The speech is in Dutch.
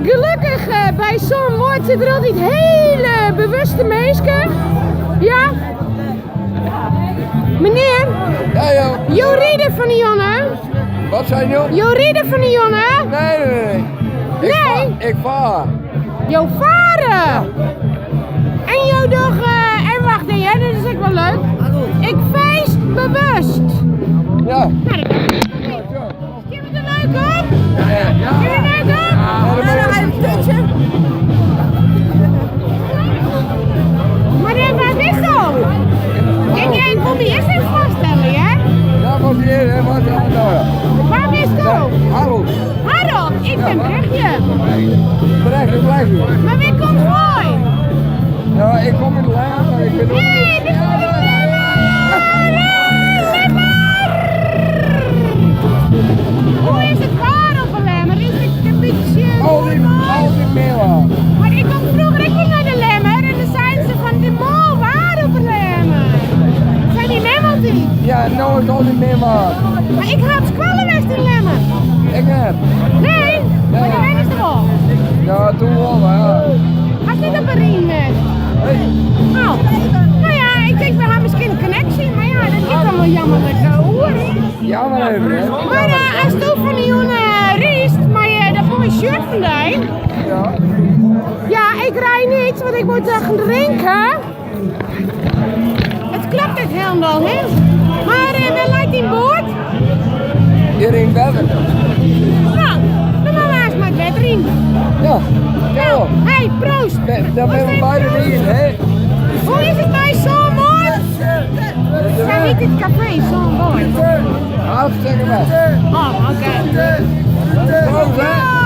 gelukkig bij zo'n moord zitten er altijd hele bewuste mensen. Ja? Meneer? Ja, joh. Joride van de jongen? Wat zijn jullie? Joride van de jongen? Nee. Nee? Ik vaar. Jo varen! En jou toch, en wacht even, dat is ook wel leuk. Ik feest bewust. Ja. Nou, dat Vind je het er leuk op? Ja. Vind je het leuk op? Ja, Nog even een tutje. Maar wat is dat? Kan jij een probeerstuk voorstellen, hè? Ja, wat hier, hè? Wat is dat? Waar is dat? Harold. Harold, ik ben Brechtje. Brechtje, blijf u. Maar wie komt voor? Ja, ik kom in de lijn, maar ik ben ook... Nee, dit komt niet Hoe is het waar op een lemmer? Is het een beetje... Altijd meer aan. Maar ik kom vroeger ook niet naar de lemmer en dan zeiden ze van die mol waar op een lemmer. Zijn die lemmers niet? Ja, nou is altijd meer aan. Maar ik had squallenwest in lemmer. Ik heb. Nee, maar de wen is er al. Ja, toen wel, ja. Gaat niet op een riem met. Nou ja, ik denk we hebben misschien een connectie, maar ja, dat is dan wel jammer dat ik hoor. Jammer even, hè. Maar als je van die jongen riest, maar dat mooie shirt vandaan. Ja. Ja, ik rij niet, want ik moet gaan drinken. Het klopt het helemaal, hè? Maar wel lijkt in boord. Hier in België. Nou, dan maar waar is mijn wedriem. Ja. Nou, hey, proost. Dan ben we beide niet, hè. Hoe is het bij zo'n moord? We zijn niet in het café, zo'n moord. Hartstikke wel. Oh, oké. Proost, hè.